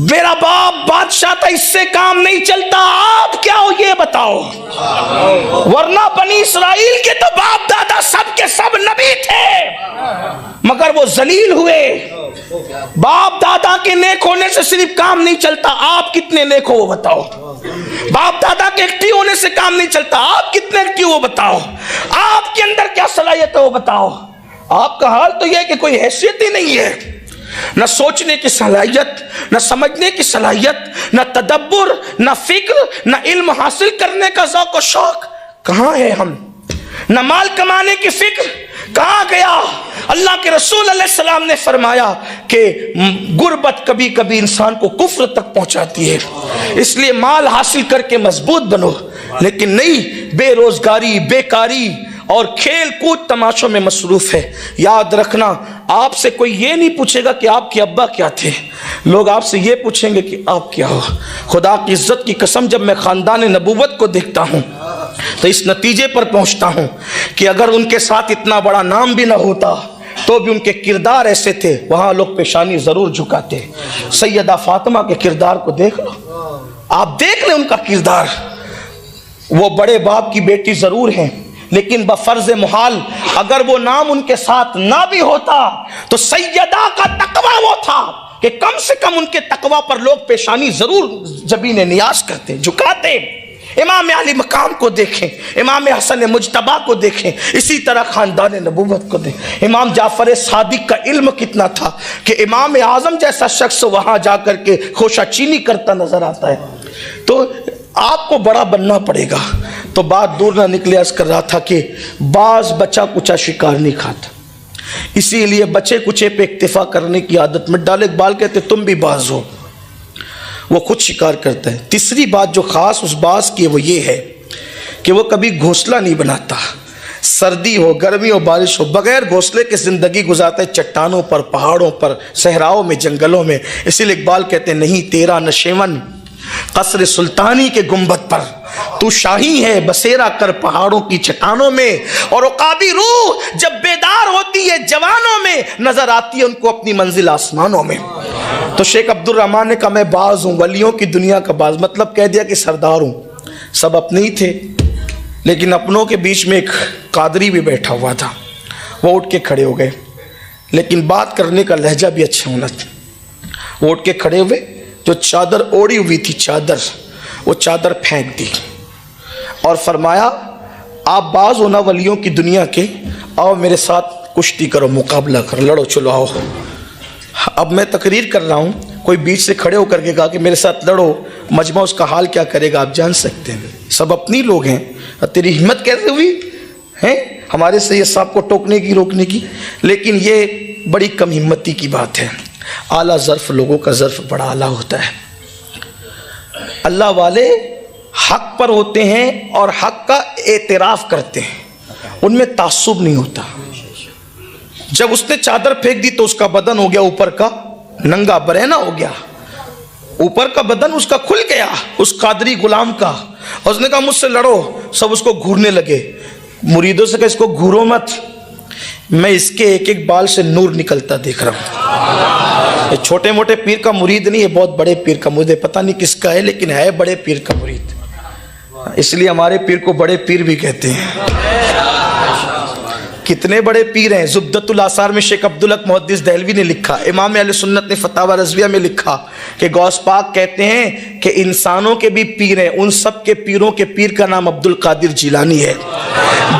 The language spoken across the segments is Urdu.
میرا باپ بادشاہ تھا، اس سے کام نہیں چلتا، آپ کیا ہو یہ بتاؤ؟ ورنہ بنی اسرائیل کے تو باپ دادا سب کے سب نبی تھے، مگر وہ ذلیل ہوئے۔ باپ دادا کے نیک ہونے سے صرف کام نہیں چلتا، آپ کتنے نیک ہو وہ بتاؤ۔ باپ دادا کے ایکٹیو ہونے سے کام نہیں چلتا، آپ کتنے ایکٹیو وہ بتاؤ۔ آپ کے اندر کیا صلاحیت ہے وہ بتاؤ۔ آپ کا حال تو یہ ہے کہ کوئی حیثیت ہی نہیں ہے، نہ سوچنے کی صلاحیت، نہ سمجھنے کی صلاحیت، نہ تدبر، نہ فکر، نہ علم حاصل کرنے کا ذوق و شوق۔ کہاں ہے ہم؟ نہ مال کمانے کی فکر، کہاں گیا؟ اللہ کے رسول علیہ السلام نے فرمایا کہ غربت کبھی کبھی انسان کو کفر تک پہنچاتی ہے، اس لیے مال حاصل کر کے مضبوط بنو، لیکن نہیں بے روزگاری، بیکاری اور کھیل کود تماشوں میں مصروف ہے۔ یاد رکھنا، آپ سے کوئی یہ نہیں پوچھے گا کہ آپ کے ابا کیا تھے، لوگ آپ سے یہ پوچھیں گے کہ آپ کیا ہو۔ خدا کی عزت کی قسم، جب میں خاندان نبوت کو دیکھتا ہوں تو اس نتیجے پر پہنچتا ہوں کہ اگر ان کے ساتھ اتنا بڑا نام بھی نہ ہوتا تو بھی ان کے کردار ایسے تھے، وہاں لوگ پیشانی ضرور جھکاتے۔ سیدہ فاطمہ کے کردار کو دیکھ لو، آپ دیکھ لیں ان کا کردار۔ وہ بڑے باپ کی بیٹی ضرور ہیں، لیکن بفرض محال اگر وہ نام ان کے ساتھ نہ بھی ہوتا تو سیدہ کا تقوی وہ تھا کہ کم سے کم ان کے تقوی پر لوگ پیشانی ضرور جبین نیاز کرتے، جھکاتے۔ امام علی مقام کو دیکھیں، امام حسن مجتبی کو دیکھیں، اسی طرح خاندان نبوت کو دیکھیں۔ امام جعفر صادق کا علم کتنا تھا کہ امام اعظم جیسا شخص وہاں جا کر کے خوشہ چینی کرتا نظر آتا ہے۔ تو آپ کو بڑا بننا پڑے گا۔ تو بات دور نہ نکلے، عرض کر رہا تھا کہ باز بچہ کچا شکار نہیں کھاتا، اسی لیے بچے کچے پہ اکتفا کرنے کی عادت میں ڈال۔ اقبال کہتے تم بھی باز ہو، وہ خود شکار کرتا ہے۔ تیسری بات جو خاص اس باز کی ہے وہ یہ ہے کہ وہ کبھی گھونسلہ نہیں بناتا، سردی ہو، گرمی ہو، بارش ہو، بغیر گھونسلے کے زندگی گزارتا ہے، چٹانوں پر، پہاڑوں پر، صحراؤں میں، جنگلوں میں۔ اسی لیے اقبال کہتے ہیں نہیں تیرا نشیون قصر سلطانی کے گنبد پر، تو شاہی ہے بسیرا کر پہاڑوں کی چٹانوں میں۔ اور عقابی روح جب بیدار ہوتی ہے جوانوں میں، نظر آتی ہے ان کو اپنی منزل آسمانوں میں۔ تو شیخ عبد الرحمن نے کہا میں باز ہوں، ولیوں کی دنیا کا باز، مطلب کہہ دیا کہ سردار ہوں۔ سب اپنے ہی تھے، لیکن اپنوں کے بیچ میں ایک قادری بھی بیٹھا ہوا تھا، وہ اٹھ کے کھڑے ہو گئے، لیکن بات کرنے کا لہجہ بھی اچھا ہونا تھا۔ وہ اٹھ کے کھڑے ہوئے، جو چادر اوڑی ہوئی تھی چادر، وہ چادر پھینک دی اور فرمایا آپ باز ہونا ولیوں کی دنیا کے، آؤ میرے ساتھ کشتی کرو، مقابلہ کرو، لڑو، چلو آؤ۔ اب میں تقریر کر رہا ہوں، کوئی بیچ سے کھڑے ہو کر کے کہا کہ میرے ساتھ لڑو، مجمع اس کا حال کیا کرے گا آپ جان سکتے ہیں۔ سب اپنی لوگ ہیں، تیری ہمت کیسے ہوئی ہے ہمارے سید صاحب کو ٹوکنے کی، روکنے کی؟ لیکن یہ بڑی کم ہمتی کی بات ہے۔ اعلیٰ ظرف لوگوں کا ظرف بڑا اعلیٰ ہوتا ہے۔ اللہ والے حق پر ہوتے ہیں اور حق کا اعتراف کرتے ہیں، ان میں تعصب نہیں ہوتا۔ جب اس نے چادر پھینک دی تو اس کا بدن ہو گیا اوپر کا ننگا، برینا ہو گیا، اوپر کا بدن اس کا کھل گیا، اس قادری غلام کا۔ اور اس نے کہا مجھ سے لڑو، سب اس کو گھورنے لگے۔ مریدوں سے کہا اس کو گھورو مت، میں اس کے ایک ایک بال سے نور نکلتا دیکھ رہا ہوں۔ یہ چھوٹے موٹے پیر کا مرید نہیں ہے، بہت بڑے پیر کا مرید ہے، پتہ نہیں کس کا ہے لیکن ہے بڑے پیر کا مرید، اس لیے ہمارے پیر کو بڑے پیر بھی کہتے ہیں۔ کتنے بڑے پیر ہیں۔ زبدۃ الاثار میں شیخ عبدالحق محدث دہلوی نے لکھا، امام اہل سنت نے فتاوی رضویہ میں لکھا کہ غوث پاک کہتے ہیں کہ انسانوں کے بھی پیر ہیں، ان سب کے پیروں کے پیر کا نام عبد القادر جیلانی ہے۔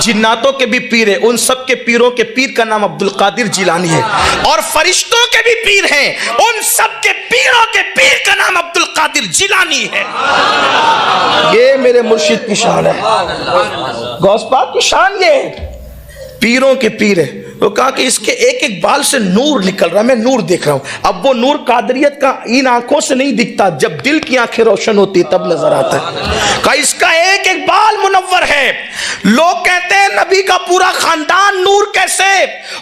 جناتوں کے بھی پیر ہیں، ان سب کے پیروں کے پیر کا نام عبد القادر جیلانی ہے۔ اور فرشتوں کے بھی پیر ہیں، ان سب کے پیروں کے پیر کا نام عبد القادر جیلانی ہے۔ یہ میرے مرشد کی شان ہے، غوث پاک کی شان یہ ہے، پیروں کے پیر ہے۔ وہ کہا کہ اس کے ایک ایک بال سے نور نکل رہا ہے، میں نور دیکھ رہا ہوں۔ اب وہ نور قادریت کا ان آنکھوں سے نہیں دکھتا، جب دل کی آنکھیں روشن ہوتی تب نظر آتا ہے۔ کہا اس کا ایک ایک بال منور ہے۔ لوگ کہتے ہیں نبی کا پورا خاندان نور کیسے؟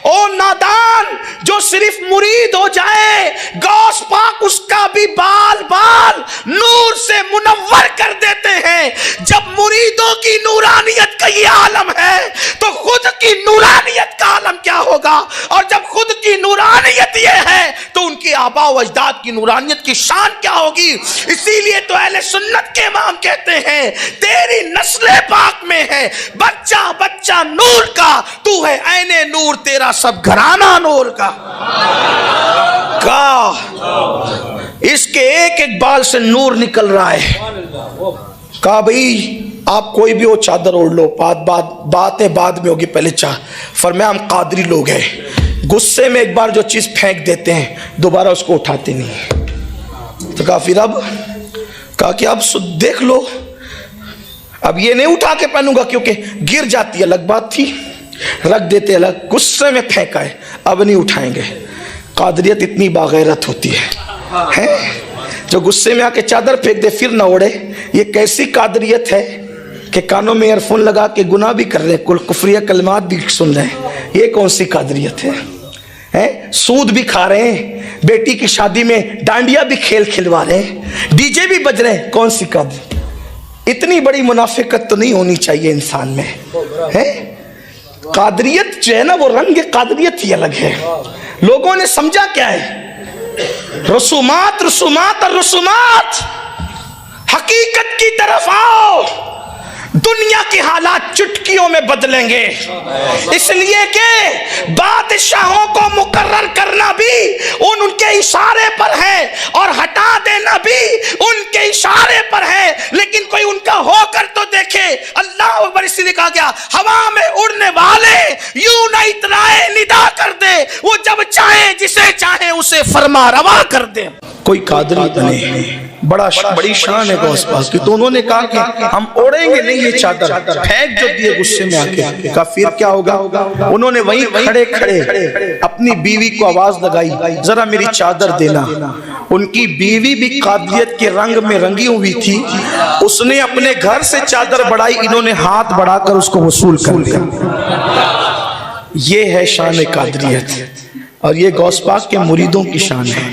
او نادان، جو صرف مرید ہو جائے غوث پاک اس کا بھی بال بال نور سے منور کر دیتے ہیں۔ جب مریدوں کی نورانیت کا یہ عالم ہے تو خود کی نورانیت کا عالم کیا ہوگا؟ اور جب خود کی نورانیت یہ ہے تو ان کی آباء و اجداد کی نورانیت کی شان کیا ہوگی؟ اسی لیے تو اہل سنت کے امام کہتے ہیں تیری نسل پاک میں ہے بچہ بچہ نور کا، تو ہے عین نور، تیرا سب گھرانہ نور کا۔ اس کے ایک ایک بال سے نور نکل رہا ہے۔ کہا بھئی آپ کوئی بھی ہو چادر اوڑھ لو، باتیں بعد میں ہوگی، پہلے فرمایا ہم قادری لوگ ہیں، غصے میں ایک بار جو چیز پھینک دیتے ہیں دوبارہ اس کو اٹھاتے نہیں۔ تو کہا پھر اب؟ کہا کہ اب دیکھ لو، اب یہ نہیں اٹھا کے پہنوں گا کیونکہ گر جاتی ہے، الگ بات تھی، رکھ دیتے الگ، غصے میں پھینکا ہے، اب نہیں اٹھائیں گے۔ قادریت اتنی باغیرت ہوتی ہے جو غصے میں آ کے چادر پھینک دے پھر نہ اوڑے۔ یہ کیسی قادریت ہے کہ کانوں میں ایئر فون لگا کے گناہ بھی کر رہے ہیں، کفریہ کلمات بھی سن رہے ہیں، یہ کون سی قادریت ہے؟ سود بھی کھا رہے ہیں، بیٹی کی شادی میں ڈانڈیا بھی کھلوا رہے ہیں، ڈی جے بھی بج رہے ہیں، کون سی قادریت؟ اتنی بڑی منافقت تو نہیں ہونی چاہیے انسان میں۔ قادریت جو ہے نا وہ رنگ قادریت ہی الگ ہے۔ لوگوں نے سمجھا کیا ہے؟ رسومات رسومات اور رسومات، حقیقت کی طرف آؤ، دنیا کے حالات چٹکیوں میں بدلیں گے، اس لیے کہ بادشاہوں کو مقرر کرنا بھی ان کے اشارے پر ہے اور ہٹا دینا بھی ان کے اشارے پر ہے، لیکن کوئی ان کا ہو کر تو دیکھے۔ اللہ اکبر، اس لیے کہا گیا ہوا میں اڑنے والے یوں نہ اترائے ندا کر دے، وہ جب چاہے جسے چاہے اسے فرما روا کر دے۔ کوئی قادری بنے، بڑی شان ہے غوث پاک کی، تو انہوں نے کہا کہ ہم اوڑیں گے نہیں یہ چادر، پھینک جو دیے غصے میں آ کے۔ کہا پھر کیا ہوگا؟ انہوں نے وہیں کھڑے کھڑے اپنی بیوی کو آواز لگائی ذرا میری چادر دینا۔ ان کی بیوی بھی قادریت کے رنگ میں رنگی ہوئی تھی، اس نے اپنے گھر سے چادر بڑھائی، انہوں نے ہاتھ بڑھا کر اس کو وصول کر لیا۔ یہ ہے شان قادریت، اور یہ غوث پاک کے مریدوں کی شان ہے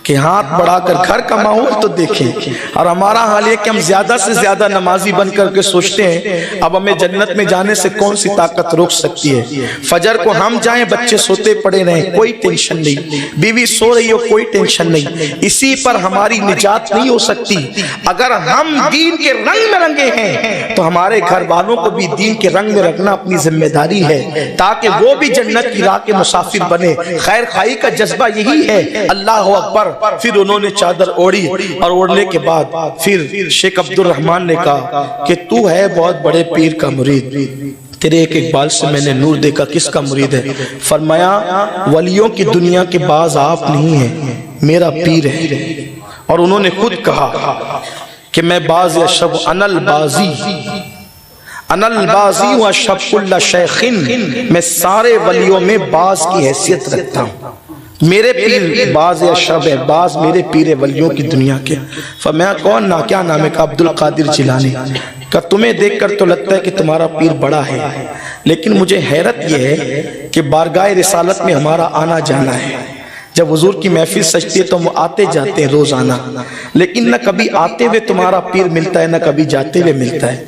کہ ہاتھ بڑھا کر گھر کا ماحول تو دیکھیں۔ اور ہمارا حال یہ کہ ہم زیادہ سے زیادہ نمازی بن کر کے سوچتے ہیں اب ہمیں جنت میں جانے سے کون سی طاقت روک سکتی ہے؟ فجر کو ہم جائیں، بچے سوتے پڑے رہیں، کوئی ٹینشن نہیں، بیوی سو رہی ہو، کوئی ٹینشن نہیں، اسی پر ہماری نجات نہیں ہو سکتی۔ اگر ہم دین کے رنگ میں رنگے ہیں تو ہمارے گھر والوں کو بھی دین کے رنگ میں رکھنا اپنی ذمہ داری ہے، تاکہ وہ بھی جنت کی راہ کے مسافر بنے۔ خیر خواہی کا جذبہ یہی ہے۔ اللہ اکبر۔ پھر انہوں نے چادر اوڑی، اور اوڑنے کے بعد پھر شیخ عبد الرحمن نے کہا کہ تو ہے بہت بڑے پیر کا مرید، تیرے ایک ایک بال سے میں نے نور دیکھا، کس کا مرید ہے؟ فرمایا ولیوں کی دنیا کے باز آپ نہیں ہیں، میرا پیر ہے۔ اور انہوں نے خود کہا کہ میں باز اشرب انا البازی، انا البازی و اشرب کل شیخ، میں سارے ولیوں میں باز کی حیثیت رکھتا ہوں، میرے پیر باز اشرب ہے، باز میرے پیر ولیوں کی دنیا کے۔ فرمایا کون نا، کیا نام ہے؟ کہ عبد القادر جیلانی۔ کہ تمہیں دیکھ کر تو لگتا ہے کہ تمہارا پیر بڑا ہے، لیکن مجھے حیرت یہ ہے کہ بارگاہ رسالت میں ہمارا آنا جانا ہے، جب حضور کی محفل سجتی ہے تو ہم آتے جاتے ہیں روزانہ، لیکن نہ کبھی آتے ہوئے تمہارا پیر ملتا ہے، نہ کبھی جاتے ہوئے ملتا ہے۔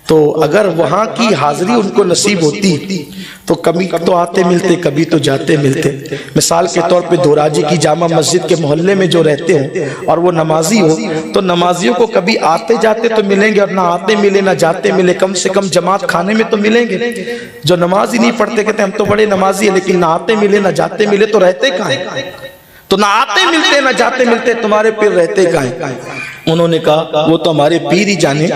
تو اگر وہاں کی حاضری ان کو نصیب ہوتی تو کبھی تو آتے ملتے، کبھی تو جاتے ملتے۔ مثال کے طور پہ دھوراجی کی جامع مسجد کے محلے میں جو رہتے ہوں اور وہ نمازی ہو تو نمازیوں کو کبھی آتے جاتے تو ملیں گے، اور نہ آتے ملے نہ جاتے ملے، کم سے کم جماعت کھانے میں تو ملیں گے۔ جو نماز ہی نہیں پڑھتے کہتے ہم تو بڑے نمازی ہیں، لیکن نہ آتے ملے نہ جاتے ملے تو رہتے کہاں ہیں؟ تو نہ آتے ملتے نہ جاتے ملتے، تمہارے پیر رہتے کہاں ہیں؟ انہوں نے کہا وہ تو ہمارے پیر ہی جانے،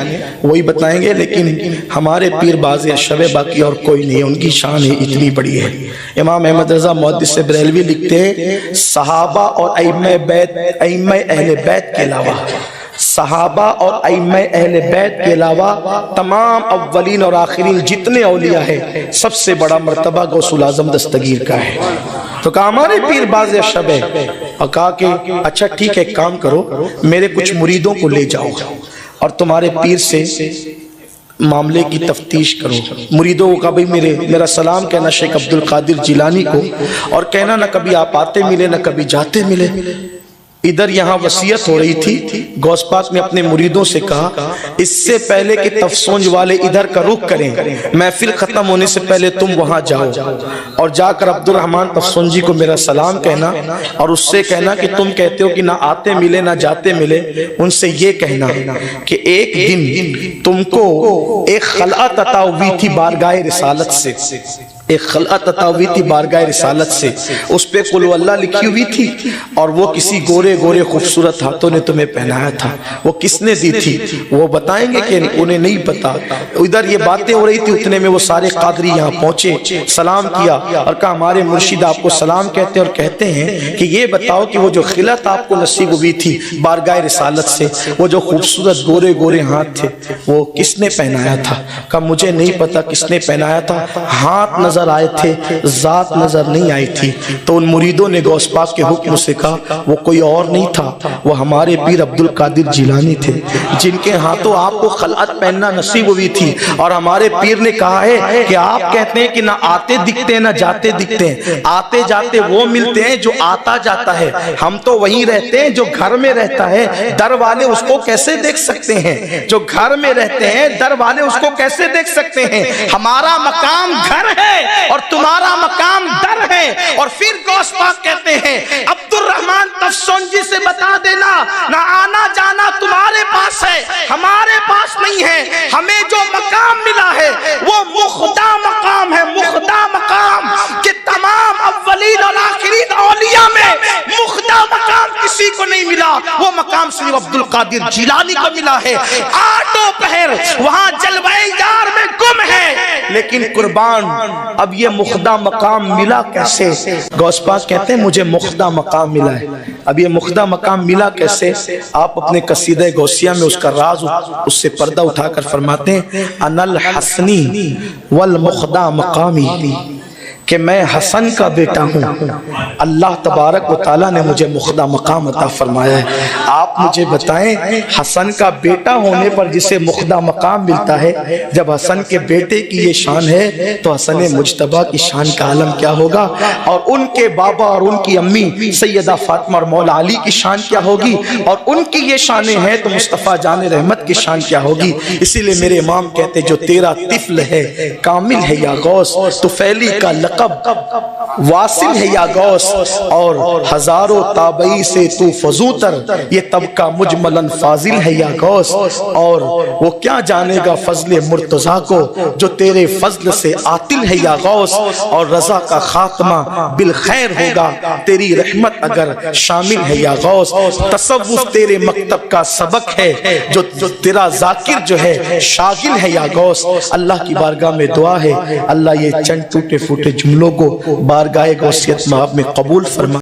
وہی بتائیں گے، لیکن ہمارے پیر باز اشرب ہے، باقی اور کوئی نہیں، ان کی شان ہے اتنی بڑی ہے۔ امام احمد رضا محدث بریلوی لکھتے ہیں صحابہ اور ائمہ اہل بیت کے علاوہ، صحابہ اور ائمہ اہل بیت کے علاوہ تمام اولین اور آخرین جتنے اولیاء ہیں سب سے بڑا مرتبہ غوث الاعظم دستگیر کا ہے۔ تو کہا ہمارے پیر باز اشرب ہے، اور کہا کہ اچھا ٹھیک ہے، ایک کام کرو، میرے کچھ مریدوں کو لے جاؤ اور تمہارے پیر سے معاملے کی تفتیش کرو۔ مریدوں کو کہا بھئی میرا سلام کہنا شیخ عبد القادر جیلانی کو، اور کہنا نہ کبھی آپ آتے ملے نہ کبھی جاتے ملے۔ ادھر یہاں وصیت ہو رہی تھی، غوث پاک نے اپنے مریدوں سے کہا اس سے پہلے کہ تفسونج والے ادھر کا رخ کریں، محفل ختم ہونے سے پہلے تم وہاں جاؤ اور جا کر عبد الرحمن تفسونجی کو میرا سلام کہنا اور اس سے کہنا کہ تم کہتے ہو کہ نہ آتے ملے نہ جاتے ملے، ان سے یہ کہنا کہ ایک دن تم کو ایک خلعت عطا ہوئی تھی بارگاہ رسالت سے، ایک خلعت عطا ہوئی تھی بارگاہ رسالت سے، اس پہ قل اللہ لکھی ہوئی تھی اور وہ کسی گورے گورے خوبصورت ہاتھوں نے تمہیں پہنایا تھا، وہ کس نے دی تھی وہ بتائیں گے کہ انہیں نہیں پتا۔ ادھر یہ باتیں ہو رہی تھی، اتنے میں وہ سارے قادری یہاں پہنچے، سلام کیا اور کہا ہمارے مرشد آپ کو سلام کہتے اور کہتے ہیں کہ یہ بتاؤ کہ وہ جو خلعت آپ کو نصیب ہوئی تھی بارگاہ رسالت سے، وہ جو خوبصورت گورے گورے ہاتھ تھے وہ کس نے پہنایا تھا؟ کہا مجھے نہیں پتا کس نے پہنایا تھا، ہاتھ نظر آئے تھے ذات نظر نہیں آئی تھی۔ تو ان مریدوں نے غوث پاک کے حکم سے کہا وہ کوئی اور نہیں تھا، وہ ہمارے پیر عبد القادر جیلانی تھے جن کے ہاتھوں آپ کو خلعت پہننا نصیب ہوئی تھی، اور ہمارے پیر نے کہا ہے کہ آپ کہتے ہیں کہ نہ آتے دکھتے ہیں نہ جاتے دکھتے ہیں، آتے جاتے وہ ملتے ہیں جو آتا جاتا ہے، ہم تو وہیں رہتے ہیں جو گھر میں رہتا ہے، در والے اس کو کیسے دیکھ سکتے ہیں؟ جو گھر میں رہتے ہیں در والے اس کو کیسے دیکھ سکتے ہیں؟ ہمارا مقام گھر ہے اور تمہارا مقام در ہے۔ اور پھر غوث پاک کہتے ہیں عبد الرحمن تفسونجی سے بتا دینا نہ آنا جانا تمہارے پاس ہے ہمارے پاس نہیں ہے، ہمیں جو مقام ملا ہے وہ مخدا مقام ہے، مخدا مقام کہ تمام اولین اور آخرین اولیاء میں مخدا مقام کسی کو نہیں ملا، وہ مقام صرف عبد القادر جیلانی کو ملا ہے۔ آٹھوں پہر وہاں جلوہ یار میں گم ہے، لیکن قربان اب یہ مخدا مقام ملا کیسے؟ غوث پاک کہتے ہیں مجھے مخدا مقام ملا ہے۔ اب یہ مخدا مقام ملا کیسے؟ آپ اپنے قصیدہ غوثیہ میں اس کا راز اس سے پردہ اٹھا کر فرماتے ہیں انا الحسنی والمخدا مقامی، کہ میں حسن کا بیٹا ہوں، اللہ تبارک و تعالیٰ نے مجھے مخدا مقام عطا فرمایا ہے۔ آپ مجھے بتائیں حسن کا بیٹا ہونے پر جسے مخدا مقام ملتا ہے، جب حسن کے بیٹے کی یہ شان ہے تو حسن مجتبیٰ کی شان کا عالم کیا ہوگا، اور ان کے بابا اور ان کی امی سیدہ فاطمہ اور مولا علی کی شان کیا ہوگی، اور ان کی یہ شانیں ہیں تو مصطفیٰ جان رحمت کی شان کیا ہوگی۔ اسی لیے میرے امام کہتے جو تیرا طفل ہے کامل ہے یا غوث، تو فیلی کا لقب واصل ہے یا غوث، اور ہزاروں تابعی سے تو فضوتر، یہ طبقہ مجملاً فاضل ہے یا غوث، اور وہ کیا جانے گا فضل مرتضیٰ کو جو تیرے فضل سے عاطل ہے یا غوث، اور رضا کا خاتمہ بالخیر ہوگا تیری رحمت اگر شامل ہے یا غوث۔ تصوف تیرے مکتب کا سبق ہے جو تیرا ذاکر جو ہے شاغل ہے یا غوث۔ اللہ کی بارگاہ میں دعا ہے اللہ یہ چند ٹوٹے پھوٹے جملوں کو بارگاہ غوثیت میں قبول فرما۔